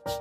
Hello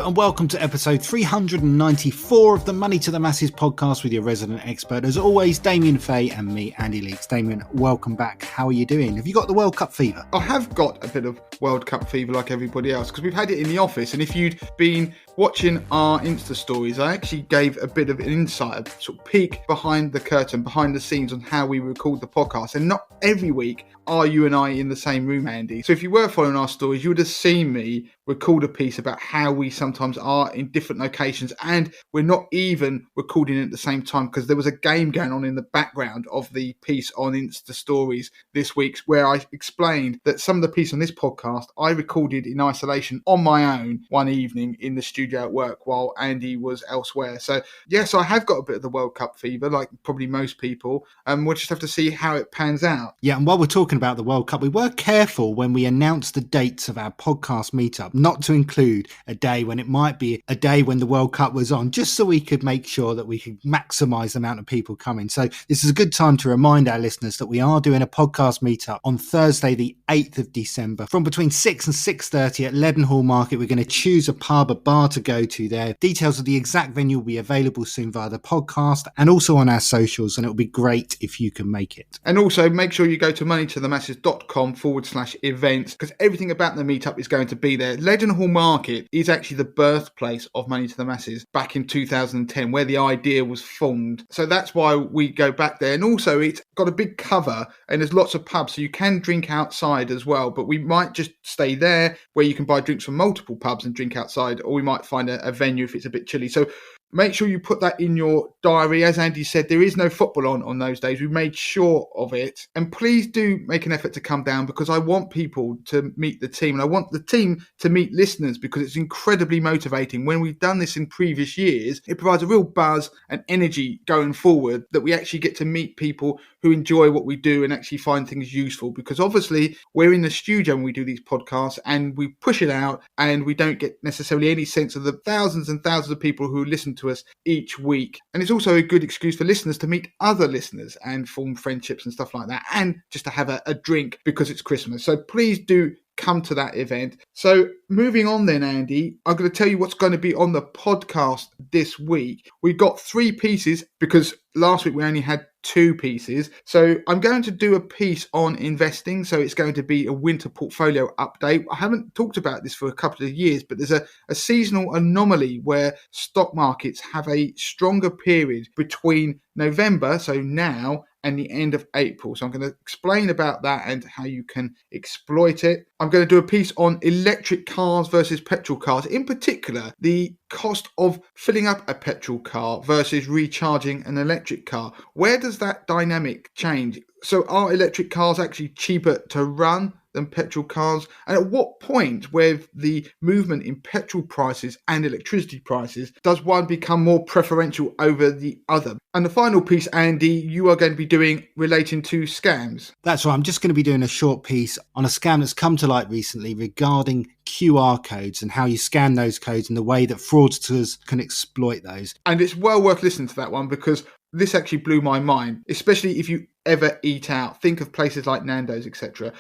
and welcome to episode 394 of the Money to the Masses podcast with your resident expert. As always, Damien Fay and me, Andy Leeks. Damien, welcome back. How are you doing? Have you got the World Cup fever? I have got a bit of World Cup fever like everybody else because we've had it in the office, and if you'd been watching our Insta stories, I actually gave a bit of an insight, a sort of peek behind the curtain, behind the scenes on how we record the podcast. And not every week are you and I in the same room, Andy. So if you were following our stories, you would have seen me record a piece about how we sometimes are in different locations, and we're not even recording at the same time because there was a game going on in the background of the piece on Insta stories this week where I explained that some of the piece on this podcast I recorded in isolation on my own one evening in the studio at work while Andy was elsewhere. So yes, I have got a bit of the World Cup fever like probably most people. We'll just have to see how it pans out. Yeah, and while we're talking about the World Cup, we were careful when we announced the dates of our podcast meetup not to include a day when it might be a day when the World Cup was on, just so we could make sure that we could maximise the amount of people coming. So this is a good time to remind our listeners that we are doing a podcast meetup on Thursday the 8th of December from between 6 and 6:30 at Leadenhall Market. We're going to choose a pub, a bar to go to there. Details of the exact venue will be available soon via the podcast and also on our socials, and it will be great if you can make it. And also make sure you go to moneytothemasses.com/events because everything about the meetup is going to be there. Leadenhall Market is actually the birthplace of Money to the Masses back in 2010, where the idea was formed. So that's why we go back there. And also it's got a big cover and there's lots of pubs, so you can drink outside as well. But we might just stay there where you can buy drinks from multiple pubs and drink outside, or we might find a venue if it's a bit chilly. So make sure you put that in your diary. As Andy said, there is no football on those days. We've made sure of it. And please do make an effort to come down because I want people to meet the team. And I want the team to meet listeners because it's incredibly motivating. When we've done this in previous years, it provides a real buzz and energy going forward that we actually get to meet people who enjoy what we do and actually find things useful. Because obviously we're in the studio when we do these podcasts and we push it out and we don't get necessarily any sense of the thousands and thousands of people who listen to us each week. And it's also a good excuse for listeners to meet other listeners and form friendships and stuff like that, and just to have a drink because it's Christmas. So please do come to that event. So moving on then, Andy, I'm going to tell you what's going to be on the podcast this week. We've got 3 pieces because last week we only had 2 pieces. So I'm going to do a piece on investing. So it's going to be a winter portfolio update. I haven't talked about this for a couple of years, but there's a seasonal anomaly where stock markets have a stronger period between November, so now, and the end of April. So I'm going to explain about that and how you can exploit it. I'm going to do a piece on electric cars versus petrol cars, in particular the cost of filling up a petrol car versus recharging an electric car. Where does that dynamic change? So are electric cars actually cheaper to run than petrol cars? And at what point with the movement in petrol prices and electricity prices does one become more preferential over the other? And the final piece, Andy, you are going to be doing relating to scams. That's right. I'm just going to be doing a short piece on a scam that's come to light recently regarding QR codes and how you scan those codes and the way that fraudsters can exploit those. And it's well worth listening to that one because this actually blew my mind, especially if you ever eat out. Think of places like Nando's, etc.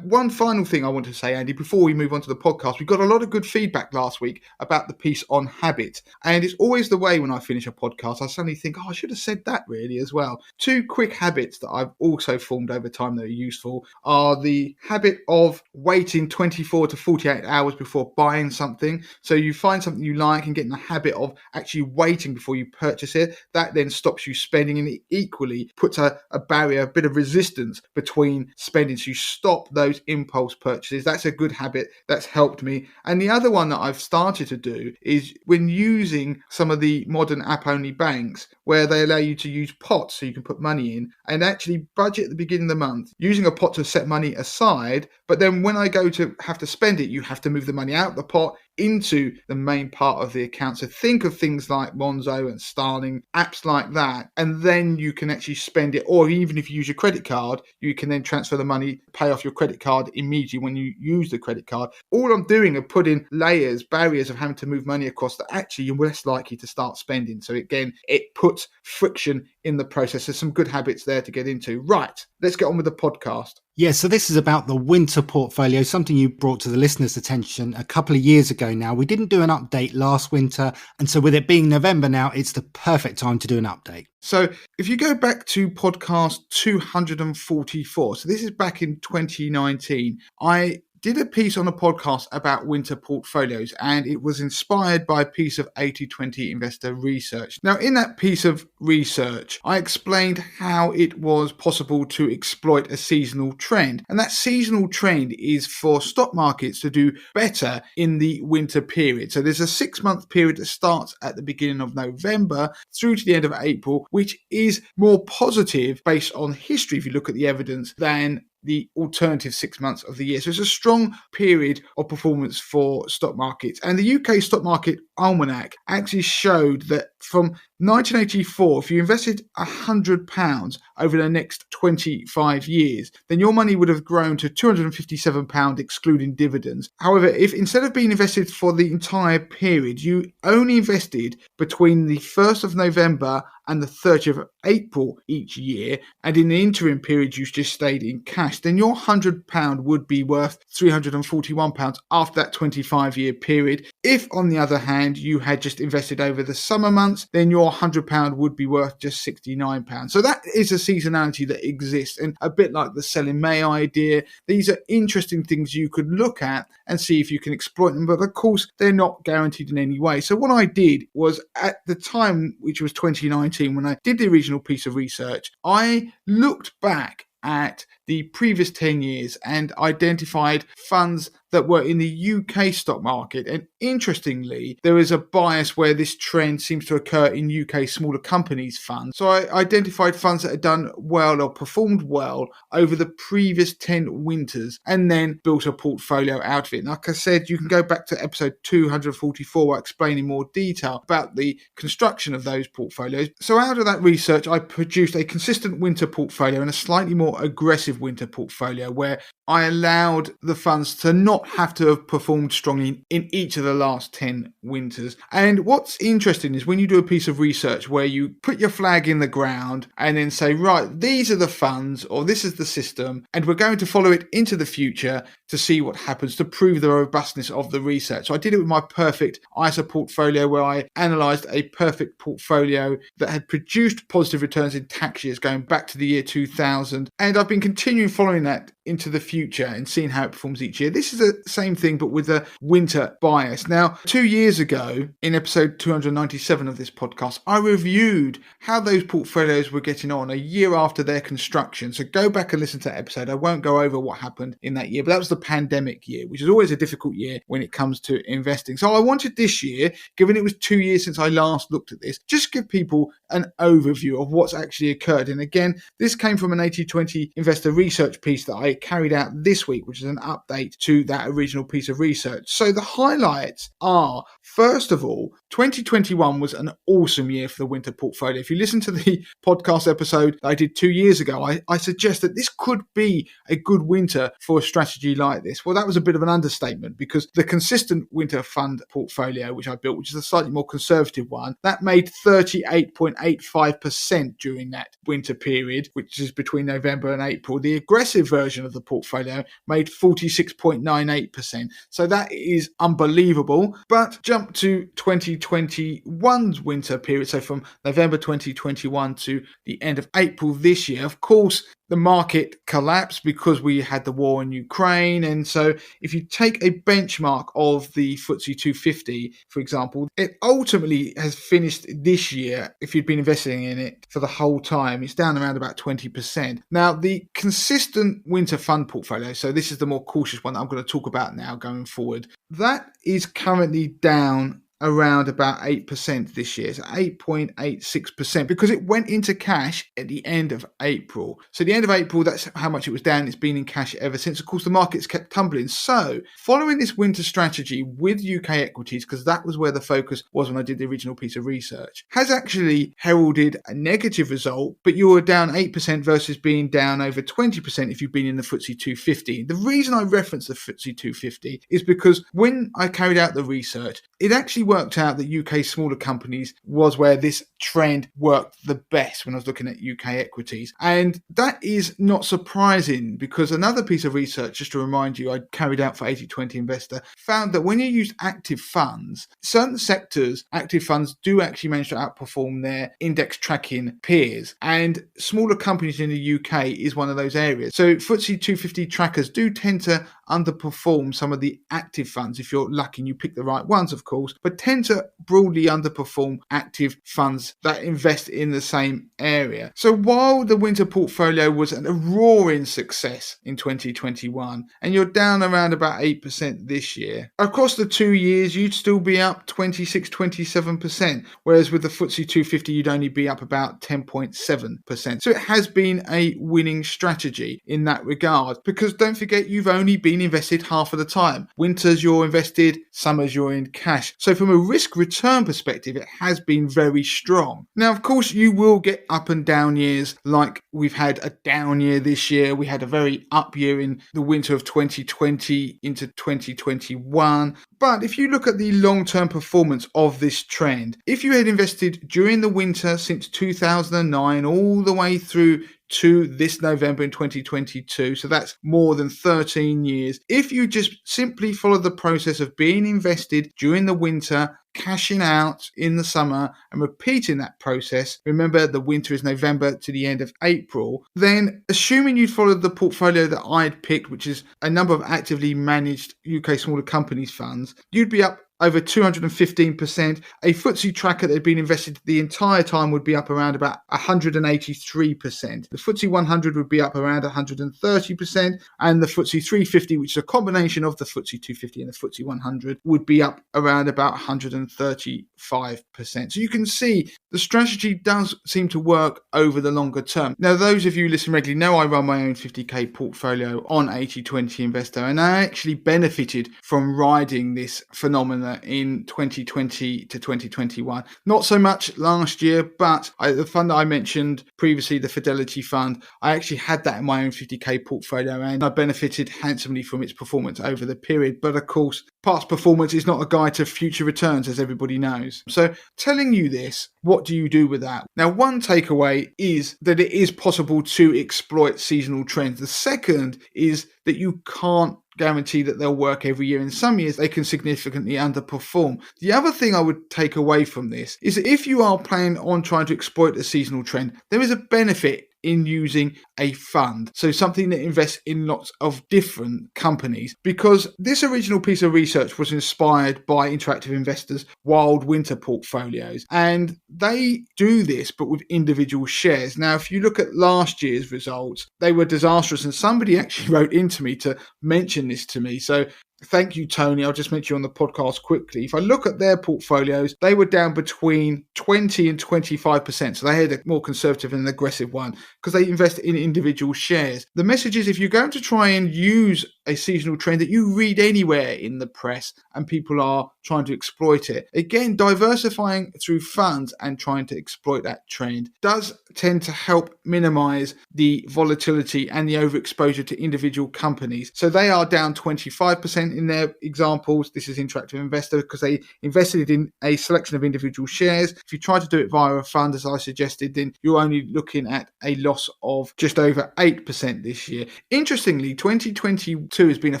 One final thing I want to say, Andy, before we move on to the podcast, we got a lot of good feedback last week about the piece on habit. And it's always the way when I finish a podcast, I suddenly think, I should have said that really as well. 2 quick habits that I've also formed over time that are useful are the habit of waiting 24 to 48 hours before buying something. So you find something you like and get in the habit of actually waiting before you purchase it. That then stops you spending, and it equally puts a barrier, a bit of resistance between spending, so you stop those impulse purchases. That's a good habit that's helped me. And the other one that I've started to do is when using some of the modern app-only banks where they allow you to use pots so you can put money in and actually budget at the beginning of the month using a pot to set money aside, but then when I go to have to spend it, you have to move the money out of the pot into the main part of the account. So think of things like Monzo and Starling, apps like that, and then you can actually spend it. Or even if you use your credit card, you can then transfer the money, pay off your credit card immediately when you use the credit card. All I'm doing are putting barriers of having to move money across that actually you're less likely to start spending. So again, it puts friction in the process. There's some good habits there to get into. Right, let's get on with the podcast. Yeah, so this is about the winter portfolio, something you brought to the listeners' attention a couple of years ago now. We didn't do an update last winter, and so with it being November now, it's the perfect time to do an update. So if you go back to podcast 244, so this is back in 2019, I did a piece on a podcast about winter portfolios, and it was inspired by a piece of 80/20 investor research. Now, in that piece of research, I explained how it was possible to exploit a seasonal trend. And that seasonal trend is for stock markets to do better in the winter period. So there's a 6-month period that starts at the beginning of November through to the end of April, which is more positive based on history, if you look at the evidence, than the alternative 6 months of the year. So it's a strong period of performance for stock markets. And the UK Stock Market Almanac actually showed that from 1984, if you invested £100 over the next 25 years, then your money would have grown to £257 excluding dividends. However, if instead of being invested for the entire period, you only invested between the 1st of November and the 30th of April each year, and in the interim period you just stayed in cash, then your £100 would be worth £341 after that 25-year period. If, on the other hand, you had just invested over the summer months, then your £100 would be worth just £69. So that is a seasonality that exists, and a bit like the sell in May idea, these are interesting things you could look at and see if you can exploit them, but of course they're not guaranteed in any way. So what I did was, at the time, which was 2019, when I did the original piece of research, I looked back at the previous 10 years and identified funds that were in the UK stock market. And interestingly, there is a bias where this trend seems to occur in UK smaller companies funds. So I identified funds that had done well or performed well over the previous 10 winters and then built a portfolio out of it. And like I said, you can go back to episode 244 where I explain in more detail about the construction of those portfolios. So out of that research, I produced a consistent winter portfolio and a slightly more aggressive winter portfolio where I allowed the funds to not have to have performed strongly in each of the last 10 winters. And what's interesting is when you do a piece of research where you put your flag in the ground and then say, right, these are the funds or this is the system, and we're going to follow it into the future to see what happens to prove the robustness of the research. So I did it with my perfect ISA portfolio where I analysed a perfect portfolio that had produced positive returns in tax years going back to the year 2000. And I've been continuing following that into the future and seeing how it performs each year. This is the same thing, but with a winter bias. Now, 2 years ago, in episode 297 of this podcast, I reviewed how those portfolios were getting on a year after their construction. So go back and listen to that episode. I won't go over what happened in that year, but that was the pandemic year, which is always a difficult year when it comes to investing. So I wanted this year, given it was 2 years since I last looked at this, just give people an overview of what's actually occurred. And again, this came from an 80/20 investor research piece that I carried out this week, which is an update to that original piece of research. So the highlights are, first of all, 2021 was an awesome year for the winter portfolio. If you listen to the podcast episode that I did 2 years ago, I suggest that this could be a good winter for a strategy like this. Well, that was a bit of an understatement because the consistent winter fund portfolio, which I built, which is a slightly more conservative one, that made 38.85% during that winter period, which is between November and April. The aggressive version of the portfolio made 46.98%. So that is unbelievable. But jump to 2021's winter period, so from November 2021 to the end of April this year, of course, the market collapsed because we had the war in Ukraine. And so if you take a benchmark of the FTSE 250, for example, it ultimately has finished this year, if you'd been investing in it for the whole time, it's down around about 20%. Now, the consistent winter fund portfolio, so this is the more cautious one that I'm going to talk about now going forward, that is currently down around about 8% this year. So 8.86% because it went into cash at the end of April. So the end of April, that's how much it was down. It's been in cash ever since. Of course, the market's kept tumbling. So following this winter strategy with UK equities, because that was where the focus was when I did the original piece of research, has actually heralded a negative result, but you were down 8% versus being down over 20% if you've been in the FTSE 250. The reason I reference the FTSE 250 is because when I carried out the research, it actually worked out that UK smaller companies was where this trend worked the best when I was looking at UK equities. And that is not surprising because another piece of research, just to remind you, I carried out for 80/20 Investor, found that when you use active funds, certain sectors, active funds do actually manage to outperform their index tracking peers. And smaller companies in the UK is one of those areas. So FTSE 250 trackers do tend to underperform some of the active funds if you're lucky and you pick the right ones, of course, but tend to broadly underperform active funds that invest in the same area. So while the winter portfolio was a roaring success in 2021 and you're down around about 8% this year, across the 2 years you'd still be up 26-27%, whereas with the FTSE 250 you'd only be up about 10.7%. So it has been a winning strategy in that regard, because don't forget, you've only been invested half of the time. Winters you're invested, summers you're in cash. So from a risk return perspective, it has been very strong. Now, of course, you will get up and down years, like we've had a down year this year. We had a very up year in the winter of 2020 into 2021. But if you look at the long-term performance of this trend, if you had invested during the winter since 2009 all the way through to this November in 2022, so that's more than 13 years, if you just simply follow the process of being invested during the winter, cashing out in the summer and repeating that process, remember the winter is November to the end of April, then assuming you'd followed the portfolio that I'd picked, which is a number of actively managed UK smaller companies funds, you'd be up over 215%. A FTSE tracker that had been invested the entire time would be up around about 183%. The FTSE 100 would be up around 130%, and the FTSE 350, which is a combination of the FTSE 250 and the FTSE 100, would be up around about 135%. So you can see the strategy does seem to work over the longer term. Now, those of you who listen regularly know I run my own 50k portfolio on 80/20 Investor, and I actually benefited from riding this phenomenon in 2020 to 2021. Not so much last year, but the fund that I mentioned previously, the Fidelity Fund, I actually had that in my own 50k portfolio and I benefited handsomely from its performance over the period. But of course, past performance is not a guide to future returns, as everybody knows. So telling you this, what do you do with that? Now, one takeaway is that it is possible to exploit seasonal trends. The second is that you can't guarantee that they'll work every year. In some years, they can significantly underperform. The other thing I would take away from this is that if you are planning on trying to exploit a seasonal trend, there is a benefit in using a fund, so something that invests in lots of different companies, because this original piece of research was inspired by Interactive Investor's Wild Winter portfolios, and they do this but with individual shares. Now, if you look at last year's results, they were disastrous, and somebody actually wrote into me to mention this to me, so thank you, Tony. I'll just mention you on the podcast quickly. If I look at their portfolios, they were down between 20 and 25%. So they had a more conservative and aggressive one because they invest in individual shares. The message is, if you're going to try and use a seasonal trend that you read anywhere in the press and people are trying to exploit it, again, diversifying through funds and trying to exploit that trend does tend to help minimize the volatility and the overexposure to individual companies. So they are down 25% in their examples. This is Interactive Investor because they invested in a selection of individual shares. If you try to do it via a fund, as I suggested, then you're only looking at a loss of just over 8% this year. Interestingly, 2022 has been a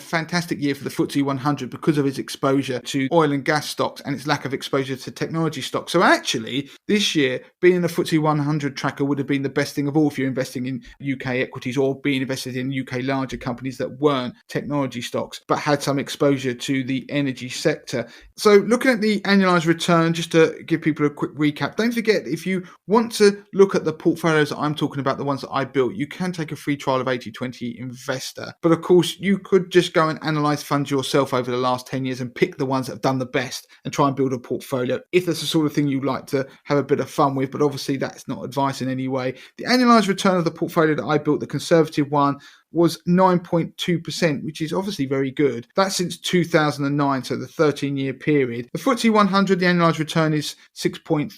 fantastic year for the FTSE 100 because of its exposure to oil and gas stocks and its lack of exposure to technology stocks. So actually, this year, being in the FTSE 100 tracker would have been the best thing of all if you're investing in UK equities or being invested in UK larger companies that weren't technology stocks but had some exposure to the energy sector. So looking at the annualized return, just to give people a quick recap, don't forget, if you want to look at the portfolios that I'm talking about, the ones that I built, you can take a free trial of 80/20 Investor. But of course, you could just go and analyse funds yourself over the last 10 years and pick the ones that have done the best and try and build a portfolio if that's the sort of thing you'd like to have a bit of fun with. But obviously that's not advice in any way. The annualised return of the portfolio that I built, the conservative one, was 9.2%, which is obviously very good. That's since 2009, so the 13-year period. The FTSE 100, the annualised return is 6.3%.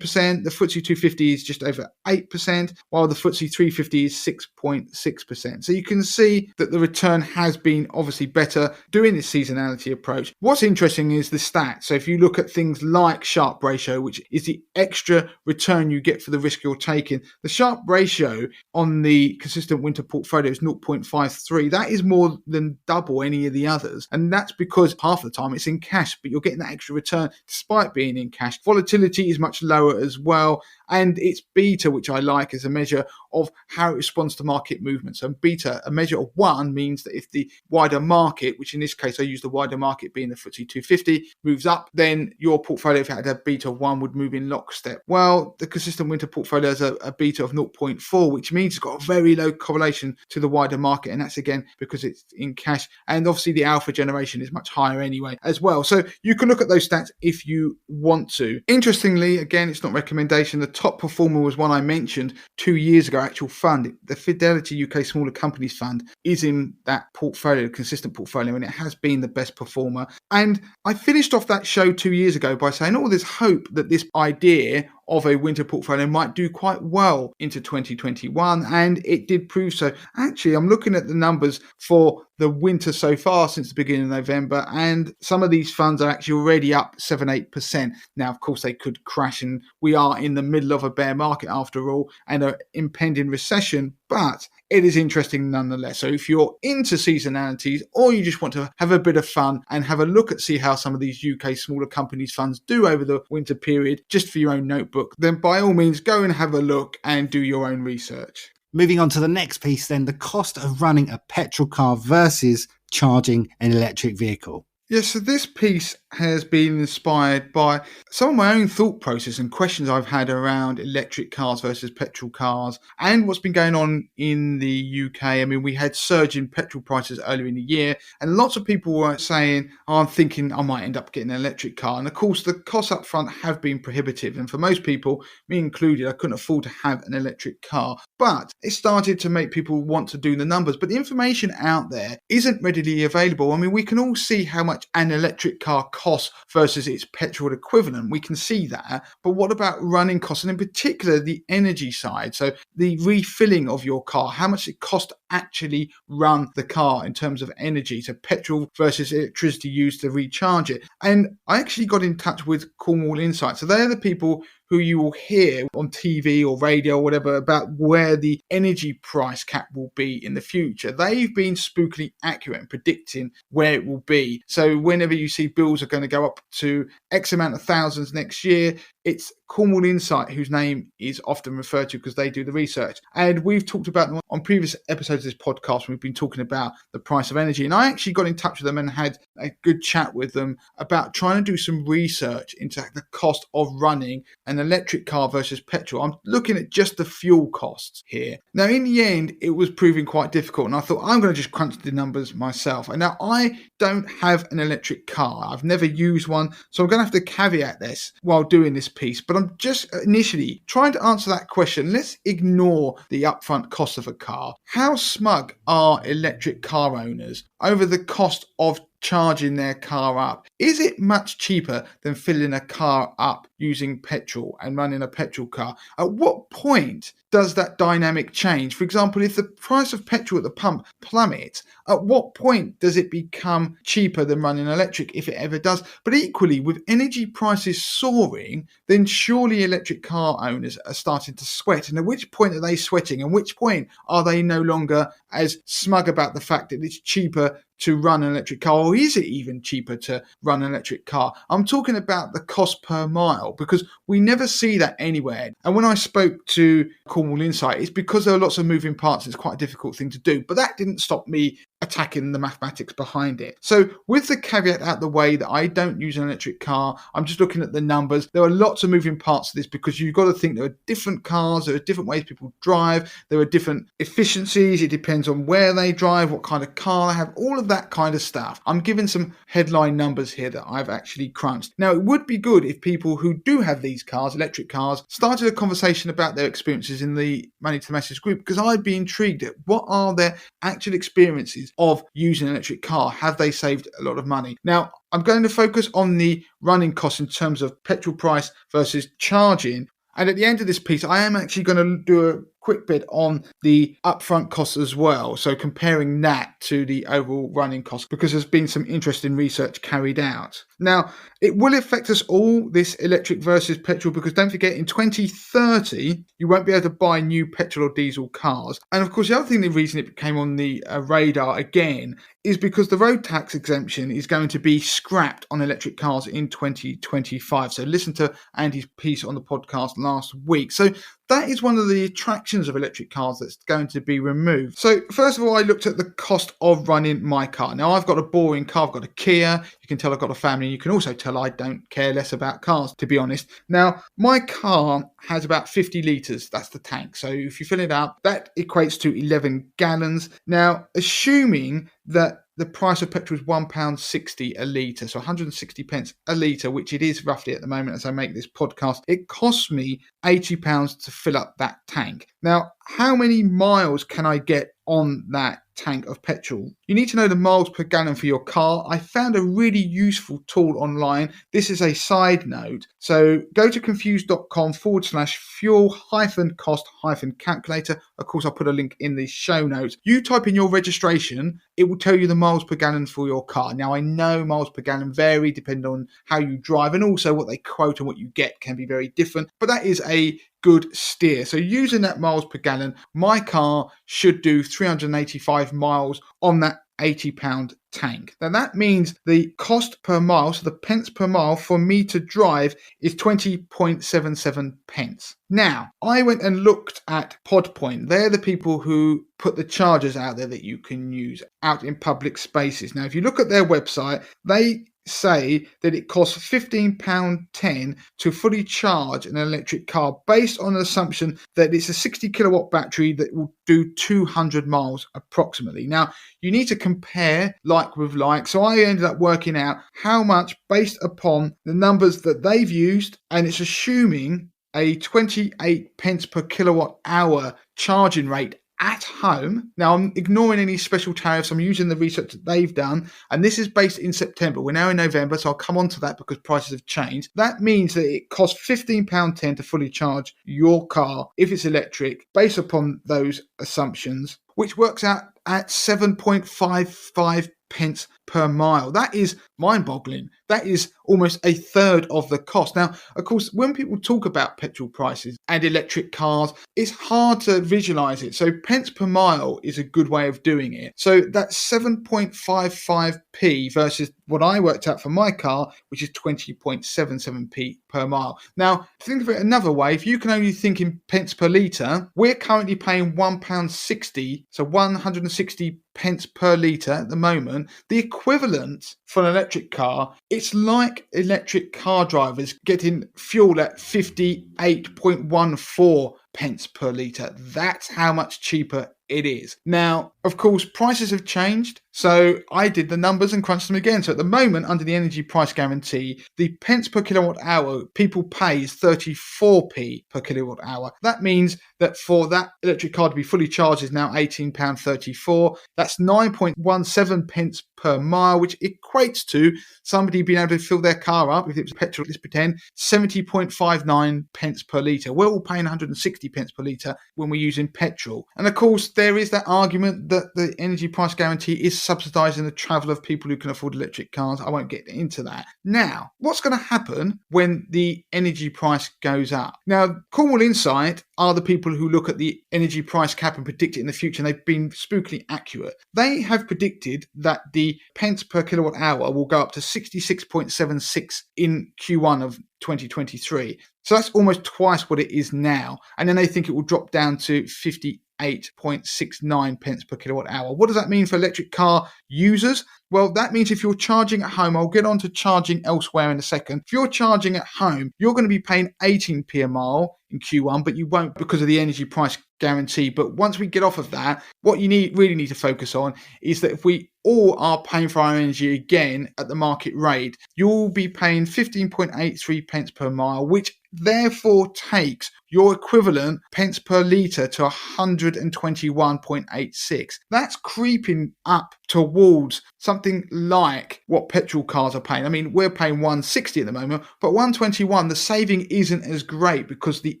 The FTSE 250 is just over 8%, while the FTSE 350 is 6.6%. So you can see that the return has been obviously better doing this seasonality approach. What's interesting is the stats. So if you look at things like Sharpe ratio, which is the extra return you get for the risk you're taking, the Sharpe ratio on the consistent winter portfolio is 0.53. That is more than double any of the others. And that's because half the time it's in cash, but you're getting that extra return despite being in cash. Volatility is much lower as well. And it's beta, which I like as a measure of how it responds to market movements. And beta, a measure of 1, means that if the wider market, which in this case I use the wider market being the FTSE 250, moves up, then your portfolio, if it had a beta of 1, would move in lockstep. Well, the consistent winter portfolio has a beta of 0.4, which means it's got a very low correlation to the wider market. And that's again because it's in cash. And obviously the alpha generation is much higher anyway as well. So you can look at those stats if you want to. Interestingly, again, it's not recommendation. The top performer was one I mentioned 2 years ago, actual fund. The Fidelity UK Smaller Companies Fund is in that portfolio, consistent portfolio, and it has been the best performer. And I finished off that show 2 years ago by saying, oh, there's hope that this idea of a winter portfolio might do quite well into 2021, and it did prove so. Actually, I'm looking at the numbers for the winter so far since the beginning of November, and some of these funds are actually already up 7-8%. Now, of course, they could crash, and we are in the middle of a bear market after all, and an impending recession, but it is interesting nonetheless. So if you're into seasonalities, or you just want to have a bit of fun and have a look at see how some of these UK smaller companies funds do over the winter period, just for your own notebook, then by all means go and have a look and do your own research. Moving on to the next piece then, the cost of running a petrol car versus charging an electric vehicle. Yes, so this piece has been inspired by some of my own thought process and questions I've had around electric cars versus petrol cars and what's been going on in the UK. I mean, we had surge in petrol prices earlier in the year, and lots of people were saying, oh, I'm thinking I might end up getting an electric car. And of course, the costs up front have been prohibitive. And for most people, me included, I couldn't afford to have an electric car. But it started to make people want to do the numbers. But the information out there isn't readily available. I mean, we can all see how much an electric car costs versus its petrol equivalent. We can see that. But what about running costs? And in particular, the energy side. So the refilling of your car, how much it costs to actually run the car in terms of energy. So petrol versus electricity used to recharge it. And I actually got in touch with Cornwall Insight. So they're the people who you will hear on TV or radio or whatever about where the energy price cap will be in the future. They've been spookily accurate in predicting where it will be. So whenever you see bills are going to go up to X amount of thousands next year, it's Cornwall Insight, whose name is often referred to because they do the research. And we've talked about them on previous episodes of this podcast when we've been talking about the price of energy. And I actually got in touch with them and had a good chat with them about trying to do some research into the cost of running an electric car versus petrol. I'm looking at just the fuel costs here. Now, in the end, it was proving quite difficult. And I thought, I'm going to just crunch the numbers myself. And now I don't have an electric car. I've never used one. So I'm going to have to caveat this while doing this piece. But I'm just initially trying to answer that question. Let's ignore the upfront cost of a car. How smug are electric car owners over the cost of charging their car up? Is it much cheaper than filling a car up using petrol and running a petrol car? At what point does that dynamic change? For example, if the price of petrol at the pump plummets, at what point does it become cheaper than running electric, if it ever does? But equally, with energy prices soaring, then surely electric car owners are starting to sweat. And at which point are they sweating? And which point are they no longer as smug about the fact that it's cheaper to run an electric car, or is it even cheaper to run an electric car? I'm talking about the cost per mile, because we never see that anywhere. And when I spoke to Cornwall Insight, it's because there are lots of moving parts. It's quite a difficult thing to do. But that didn't stop me attacking the mathematics behind it. So with the caveat out the way that I don't use an electric car, I'm just looking at the numbers. There are lots of moving parts to this because you've got to think there are different cars, there are different ways people drive, there are different efficiencies, it depends on where they drive, what kind of car they have, all of that kind of stuff. I'm giving some headline numbers here that I've actually crunched. Now, it would be good if people who do have these cars, electric cars, started a conversation about their experiences in the Money to the Masses group, because I'd be intrigued at what are their actual experiences of using an electric car. Have they saved a lot of money? Now, I'm going to focus on the running costs in terms of petrol price versus charging. And at the end of this piece, I am actually going to do a quick bit on the upfront costs as well. So comparing that to the overall running cost, because there's been some interesting research carried out. Now, it will affect us all, this electric versus petrol, because don't forget, in 2030, you won't be able to buy new petrol or diesel cars. And of course, the other thing, the reason it came on the radar again is because the road tax exemption is going to be scrapped on electric cars in 2025. So listen to Andy's piece on the podcast last week. So that is one of the attractions of electric cars that's going to be removed. So first of all, I looked at the cost of running my car. Now, I've got a boring car. I've got a Kia. You can tell I've got a family. You can also tell I don't care less about cars, to be honest. Now, my car has about 50 litres. That's the tank. So if you fill it up, that equates to 11 gallons. Now, assuming that the price of petrol is £1.60 a litre, so 160 pence a litre, which it is roughly at the moment as I make this podcast. It costs me £80 to fill up that tank. Now, how many miles can I get on that tank of petrol? You need to know the miles per gallon for your car. I found a really useful tool online. This is a side note. So go to confused.com/fuel-cost-calculator. Of course, I'll put a link in the show notes. You type in your registration, it will tell you the miles per gallon for your car. Now, I know miles per gallon vary depending on how you drive, and also what they quote and what you get can be very different, but that is a good steer. So using that miles per gallon, my car should do 385 miles on that £80 tank. Now that means the cost per mile, so the pence per mile for me to drive, is 20.77 pence. Now, I went and looked at PodPoint. They're the people who put the chargers out there that you can use out in public spaces. Now, if you look at their website, they say that it costs £15.10 to fully charge an electric car based on an assumption that it's a 60 kilowatt battery that will do 200 miles approximately. Now, you need to compare like with like. So I ended up working out how much based upon the numbers that they've used, and it's assuming a 28 pence per kilowatt hour charging rate at home. Now, I'm ignoring any special tariffs. I'm using the research that they've done, and this is based in September. We're now in November, so I'll come on to that because prices have changed. That means that it costs £15.10 to fully charge your car if it's electric, based upon those assumptions, which works out at 7.55 pence per mile. That is mind-boggling. That is almost a third of the cost. Now, of course, when people talk about petrol prices and electric cars, it's hard to visualize it. So pence per mile is a good way of doing it. So that's 7.55p versus what I worked out for my car, which is 20.77p per mile. Now, think of it another way. If you can only think in pence per litre, we're currently paying £1.60, so 160 pence per litre at the moment. The equivalent for an electric car, it's like electric car drivers getting fuel at 58.14 pence per litre. That's how much cheaper it is. Now, of course, prices have changed. So I did the numbers and crunched them again. So at the moment, under the energy price guarantee, the pence per kilowatt hour people pay is 34p per kilowatt hour. That means that for that electric car to be fully charged is now £18.34. That's 9.17 pence per mile, which equates to somebody being able to fill their car up, if it was petrol, let's pretend, 70.59 pence per litre. We're all paying 160 pence per litre when we're using petrol. And of course, there is that argument that the energy price guarantee is subsidising the travel of people who can afford electric cars. I won't get into that. Now, what's going to happen when the energy price goes up? Now, Cornwall Insight are the people who look at the energy price cap and predict it in the future, and they've been spookily accurate. They have predicted that the pence per kilowatt hour will go up to 66.76 in Q1 of 2023. So that's almost twice what it is now. And then they think it will drop down to 58 28.69 pence per kilowatt hour. What does that mean for electric car users? Well, that means if you're charging at home, I'll get on to charging elsewhere in a second. If you're charging at home, you're going to be paying 18p a mile in Q1, but you won't because of the energy price guarantee. But once we get off of that, what you really need to focus on is that if we all are paying for our energy again at the market rate, you'll be paying 15.83 pence per mile, which therefore takes your equivalent pence per litre to 121.86. That's creeping up towards something like what petrol cars are paying. I mean, we're paying 160 at the moment, but 121, the saving isn't as great because the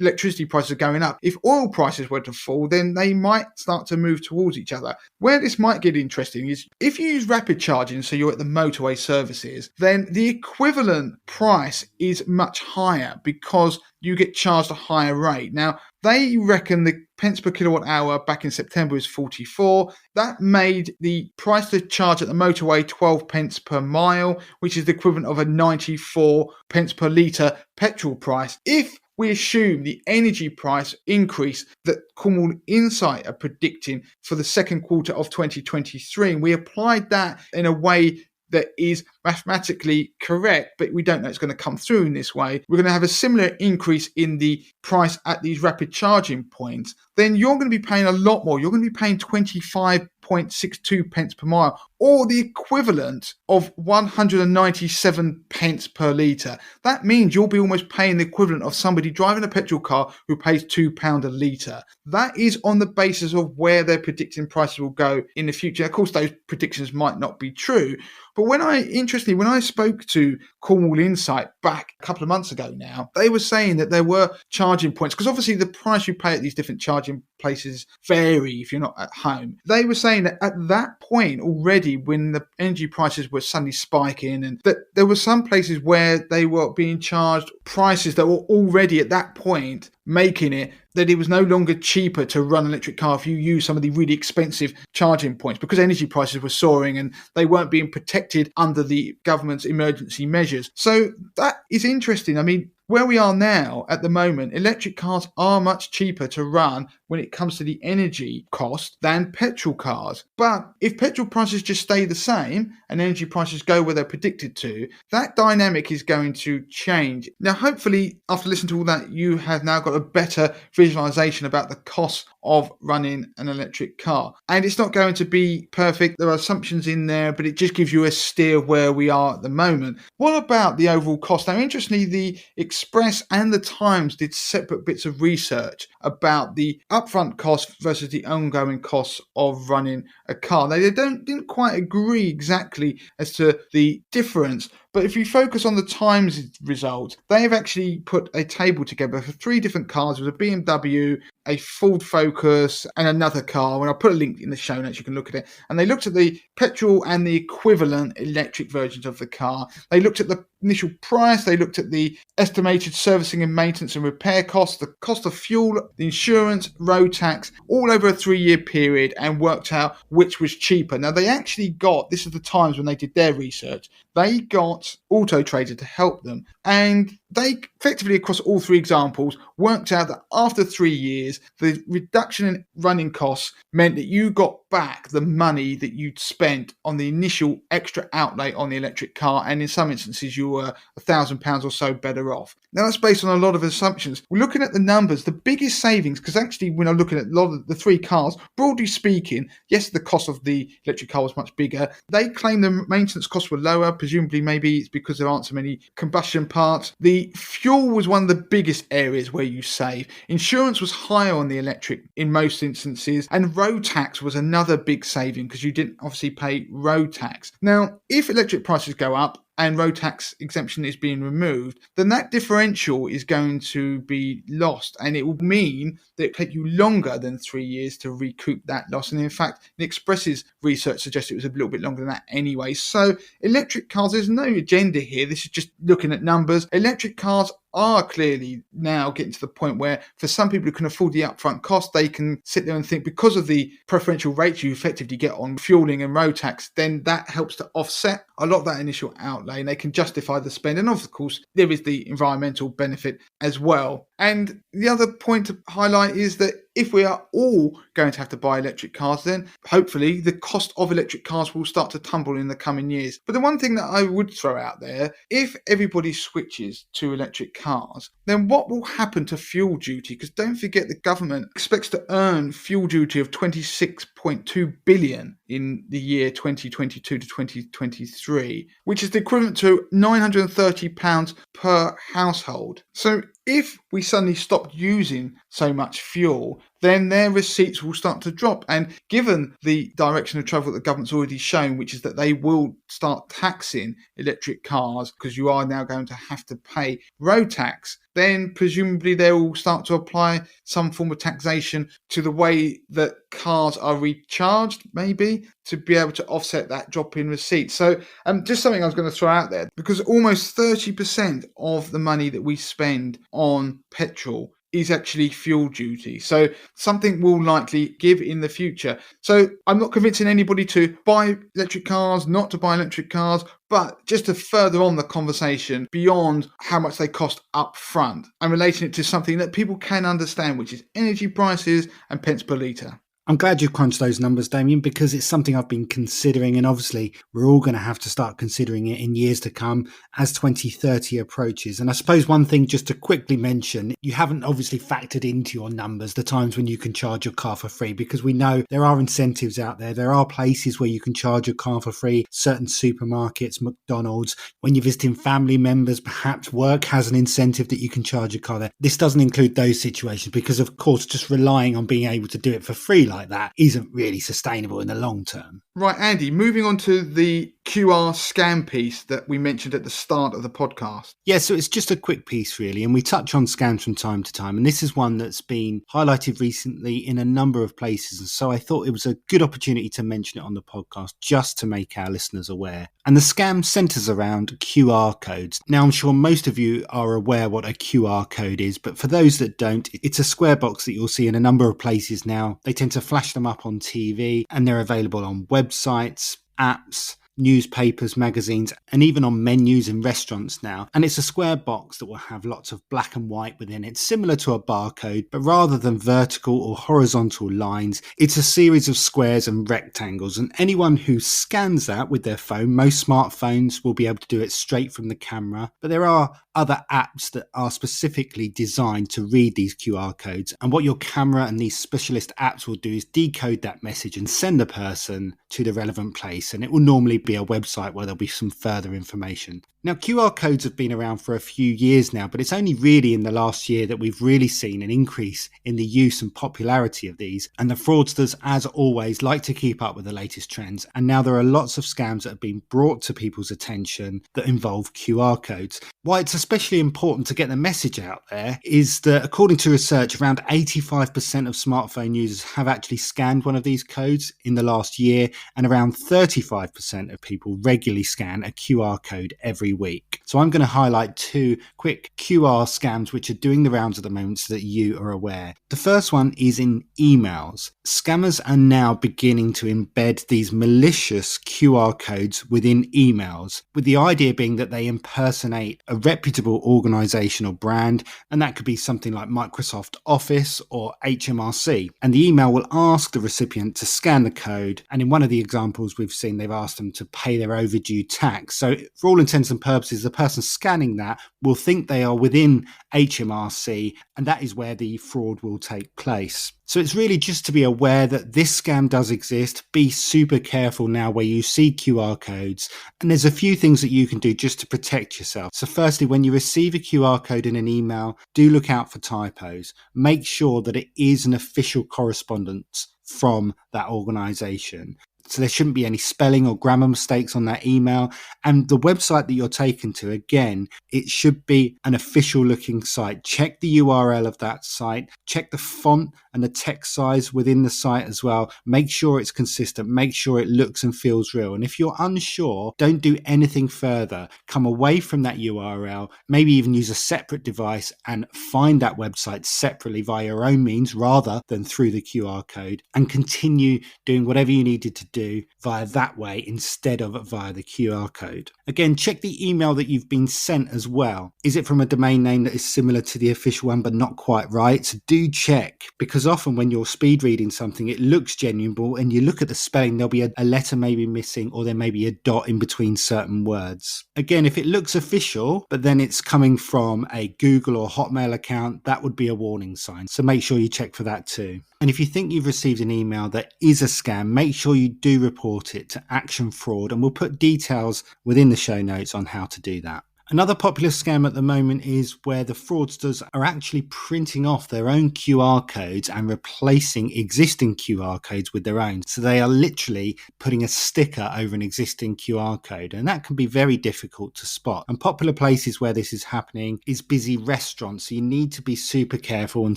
electricity prices are going up. If oil prices were to fall, then they might start to move towards each other. Where this might get interesting is if you use rapid charging, so you're at the motorway services, then the equivalent price is much higher because you get charged a higher rate. Now, they reckon the pence per kilowatt hour back in September is 44. That made the price to charge at the motorway 12 pence per mile, which is the equivalent of a 94 pence per litre petrol price. If we assume the energy price increase that Cornwall Insight are predicting for the second quarter of 2023, and we applied that in a way that is mathematically correct, but we don't know it's going to come through in this way, we're going to have a similar increase in the price at these rapid charging points, then you're going to be paying a lot more. You're going to be paying 25.62 pence per mile, or the equivalent of 197 pence per litre. That means you'll be almost paying the equivalent of somebody driving a petrol car who pays £2 a litre. That is on the basis of where they're predicting prices will go in the future. Of course, those predictions might not be true, but when I spoke to Cornwall Insight back a couple of months ago now, they were saying that there were charging points, because obviously the price you pay at these different charging places vary if you're not at home. They were saying that at that point already, when the energy prices were suddenly spiking, and that there were some places where they were being charged prices that were already at that point making it that it was no longer cheaper to run an electric car if you use some of the really expensive charging points, because energy prices were soaring and they weren't being protected under the government's emergency measures. So that is interesting. I mean, where we are now at the moment, electric cars are much cheaper to run when it comes to the energy cost than petrol cars. But if petrol prices just stay the same and energy prices go where they're predicted to, that dynamic is going to change. Now, hopefully, after listening to all that, you have now got a better visualization about the cost of running an electric car. And it's not going to be perfect. There are assumptions in there, but it just gives you a steer of where we are at the moment. What about the overall cost? Now, interestingly, the Express and the Times did separate bits of research about the upfront cost versus the ongoing costs of running a car. They didn't quite agree exactly as to the difference. But if you focus on the Times results, they have actually put a table together for 3 different cars. There was a BMW, a Ford Focus, and another car. And I'll put a link in the show notes, you can look at it. And they looked at the petrol and the equivalent electric versions of the car. They looked at the initial price. They looked at the estimated servicing and maintenance and repair costs, the cost of fuel, the insurance, road tax, all over a 3-year period, and worked out which was cheaper. Now, they actually got, this is the Times when they did their research, they got Auto Trader to help them, and they effectively across all 3 examples worked out that after 3 years the reduction in running costs meant that you got back the money that you'd spent on the initial extra outlay on the electric car, and in some instances you were £1,000 or so better off. Now, that's based on a lot of assumptions. We're looking at the numbers, the biggest savings, because actually when I'm looking at a lot of the 3 cars, broadly speaking, yes, the cost of the electric car was much bigger. They claim the maintenance costs were lower. Presumably maybe it's because there aren't so many combustion parts. The fuel was one of the biggest areas where you save. Insurance was higher on the electric in most instances, and road tax was another big saving because you didn't obviously pay road tax. Now, if electric prices go up and road tax exemption is being removed, then that differential is going to be lost, and it will mean that it take you longer than 3 years to recoup that loss. And in fact, the Express's research suggests it was a little bit longer than that anyway. So electric cars, there's no agenda here. This is just looking at numbers. Electric cars are clearly now getting to the point where for some people who can afford the upfront cost, they can sit there and think because of the preferential rates you effectively get on fueling and road tax, then that helps to offset a lot of that initial outlay and they can justify the spend. And of course, there is the environmental benefit as well. And the other point to highlight is that if we are all going to have to buy electric cars, then hopefully the cost of electric cars will start to tumble in the coming years. But the one thing that I would throw out there, if everybody switches to electric cars, then what will happen to fuel duty? Because don't forget, the government expects to earn fuel duty of 26.2 billion in the year 2022 to 2023, which is the equivalent to £930 per household. So if we suddenly stop using so much fuel, then their receipts will start to drop. And given the direction of travel that the government's already shown, which is that they will start taxing electric cars because you are now going to have to pay road tax, then presumably they will start to apply some form of taxation to the way that cars are recharged, maybe, to be able to offset that drop in receipts. So just something I was going to throw out there, because almost 30% of the money that we spend on petrol is actually fuel duty. So something will likely give in the future. So I'm not convincing anybody to buy electric cars, not to buy electric cars, but just to further on the conversation beyond how much they cost up front and relating it to something that people can understand, which is energy prices and pence per litre. I'm glad you crunched those numbers, Damien, because it's something I've been considering, and obviously we're all going to have to start considering it in years to come as 2030 approaches. And I suppose one thing just to quickly mention, you haven't obviously factored into your numbers the times when you can charge your car for free, because we know there are incentives out there. There are places where you can charge your car for free, certain supermarkets, McDonald's. When you're visiting family members, perhaps work has an incentive that you can charge your car there. This doesn't include those situations because, of course, just relying on being able to do it for free like that isn't really sustainable in the long term. Right, Andy, moving on to the QR scam piece that we mentioned at the start of the podcast. Yeah, so it's just a quick piece really, and we touch on scams from time to time, and this is one that's been highlighted recently in a number of places, and so I thought it was a good opportunity to mention it on the podcast just to make our listeners aware. And the scam centres around QR codes. Now, I'm sure most of you are aware what a QR code is, but for those that don't, it's a square box that you'll see in a number of places now. They tend to flash them up on TV, and they're available on websites, apps, newspapers, magazines, and even on menus in restaurants now. And it's a square box that will have lots of black and white within it, similar to a barcode, but rather than vertical or horizontal lines, it's a series of squares and rectangles. And anyone who scans that with their phone, most smartphones will be able to do it straight from the camera, but there are other apps that are specifically designed to read these QR codes. And what your camera and these specialist apps will do is decode that message and send the person to the relevant place. And it will normally be a website where there'll be some further information. Now, QR codes have been around for a few years now, but it's only really in the last year that we've really seen an increase in the use and popularity of these. And the fraudsters, as always, like to keep up with the latest trends. And now there are lots of scams that have been brought to people's attention that involve QR codes. Why it's especially important to get the message out there is that, according to research, around 85% of smartphone users have actually scanned one of these codes in the last year, and around 35% of people regularly scan a QR code every week. So I'm going to highlight two quick QR scams which are doing the rounds at the moment so that you are aware. The first one is in emails. Scammers are now beginning to embed these malicious QR codes within emails, with the idea being that they impersonate a reputable organization or brand, and that could be something like Microsoft Office or HMRC. And the email will ask the recipient to scan the code, and in one of the examples we've seen, they've asked them to pay their overdue tax. So for all intents and purposes, the person scanning that will think they are within HMRC, and that is where the fraud will take place. So it's really just to be aware that this scam does exist. Be super careful now where you see QR codes. And there's a few things that you can do just to protect yourself. So firstly, when you receive a QR code in an email, do look out for typos. Make sure that it is an official correspondence from that organization. So there shouldn't be any spelling or grammar mistakes on that email. And the website that you're taken to, again, it should be an official looking site. Check the URL of that site, check the font and the text size within the site as well. Make sure it's consistent. Make sure it looks and feels real. And if you're unsure, don't do anything further. Come away from that URL, maybe even use a separate device and find that website separately via your own means rather than through the QR code, and continue doing whatever you needed to do via that way instead of via the QR code. Again, check the email that you've been sent as well. Is it from a domain name that is similar to the official one but not quite right? So do check, because often when you're speed reading something, it looks genuine, but when you look at the spelling, there'll be a letter maybe missing, or there may be a dot in between certain words. Again, if it looks official, but then it's coming from a Google or Hotmail account, that would be a warning sign. So make sure you check for that too. And if you think you've received an email that is a scam, make sure you do report it to Action Fraud, and we'll put details within the show notes on how to do that. Another popular scam at the moment is where the fraudsters are actually printing off their own QR codes and replacing existing QR codes with their own. So they are literally putting a sticker over an existing QR code, and that can be very difficult to spot. And popular places where this is happening is busy restaurants. So you need to be super careful and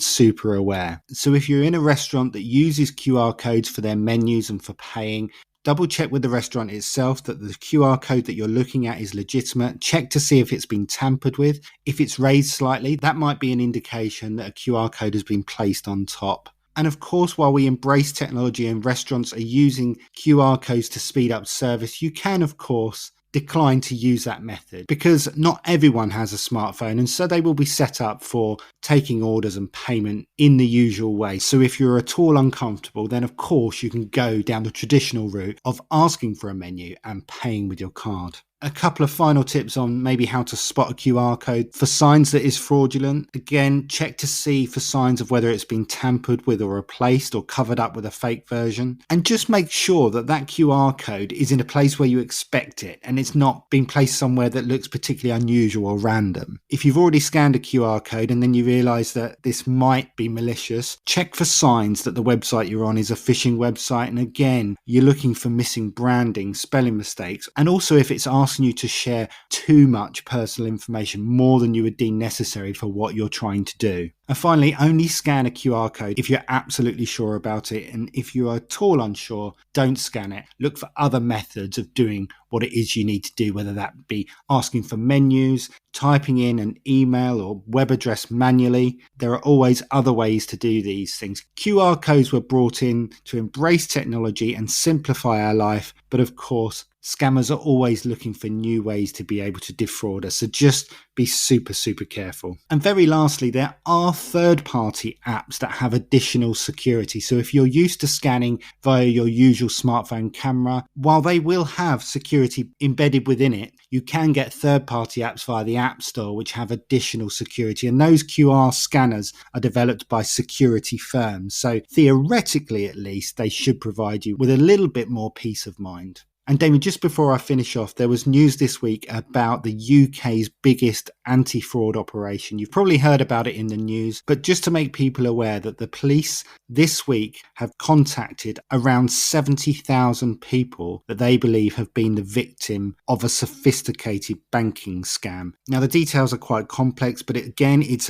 super aware. So if you're in a restaurant that uses QR codes for their menus and for paying, double check with the restaurant itself that the QR code that you're looking at is legitimate. Check to see if it's been tampered with. If it's raised slightly, that might be an indication that a QR code has been placed on top. And of course, while we embrace technology and restaurants are using QR codes to speed up service, you can, of course, decline to use that method, because not everyone has a smartphone, and so they will be set up for taking orders and payment in the usual way. So if you're at all uncomfortable, then of course you can go down the traditional route of asking for a menu and paying with your card. A couple of final tips on maybe how to spot a QR code for signs that is fraudulent. Again, check to see for signs of whether it's been tampered with or replaced or covered up with a fake version. And just make sure that that QR code is in a place where you expect it and it's not being placed somewhere that looks particularly unusual or random. If you've already scanned a QR code and then you realise that this might be malicious, check for signs that the website you're on is a phishing website. And again, you're looking for missing branding, spelling mistakes, and also if it's asking you to share too much personal information, more than you would deem necessary for what you're trying to do. And finally, only scan a QR code if you're absolutely sure about it. And if you are at all unsure, don't scan it. Look for other methods of doing what it is you need to do, whether that be asking for menus, typing in an email or web address manually. There are always other ways to do these things. QR codes were brought in to embrace technology and simplify our life. But of course, scammers are always looking for new ways to be able to defraud us. So just be super, super careful. And very lastly, there are third-party apps that have additional security. So if you're used to scanning via your usual smartphone camera, while they will have security embedded within it, you can get third-party apps via the App Store which have additional security. And those QR scanners are developed by security firms. So theoretically, at least, they should provide you with a little bit more peace of mind. And Damien, just before I finish off, there was news this week about the UK's biggest anti-fraud operation. You've probably heard about it in the news, but just to make people aware that the police this week have contacted around 70,000 people that they believe have been the victim of a sophisticated banking scam. Now, the details are quite complex, but it's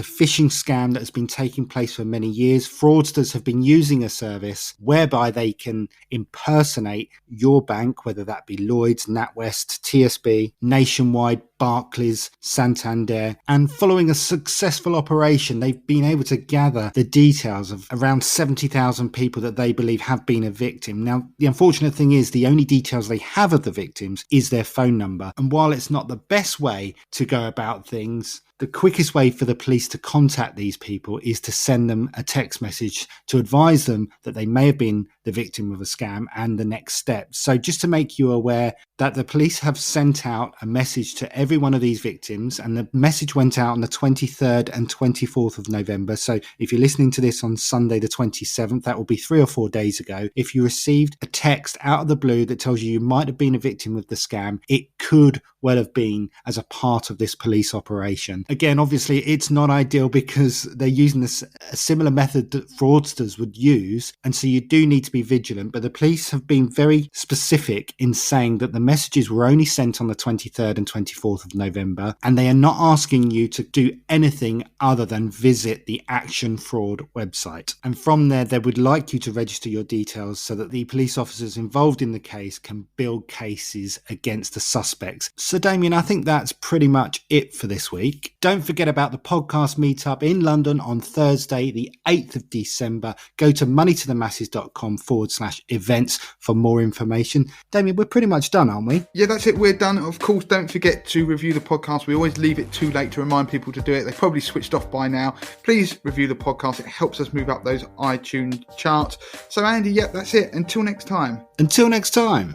a phishing scam that has been taking place for many years. Fraudsters have been using a service whereby they can impersonate your bank, whether that be Lloyds, NatWest, TSB, Nationwide, Barclays, Santander, and following a successful operation, they've been able to gather the details of around 70,000 people that they believe have been a victim. Now, the unfortunate thing is the only details they have of the victims is their phone number. And while it's not the best way to go about things, the quickest way for the police to contact these people is to send them a text message to advise them that they may have been the victim of a scam and the next steps. So just to make you aware that the police have sent out a message to every one of these victims, and the message went out on the 23rd and 24th of November. So if you're listening to this on Sunday the 27th, that will be 3 or 4 days ago. If you received a text out of the blue that tells you might have been a victim of the scam, it could well have been as a part of this police operation. Again, obviously, it's not ideal because they're using a similar method that fraudsters would use. And so you do need to be vigilant, but the police have been very specific in saying that the messages were only sent on the 23rd and 24th of November, and they are not asking you to do anything other than visit the Action Fraud website. And from there, they would like you to register your details so that the police officers involved in the case can build cases against the suspects. So Damien, I think that's pretty much it for this week. Don't forget about the podcast meetup in London on Thursday, the 8th of December. Go to moneytothemasses.com/events for more information. Damien, we're pretty much done, aren't we? Yeah, that's it. We're done. Of course, don't forget to review the podcast. We always leave it too late to remind people to do it. They've probably switched off by now. Please review the podcast. It helps us move up those iTunes charts. So Andy, that's it. Until next time. Until next time.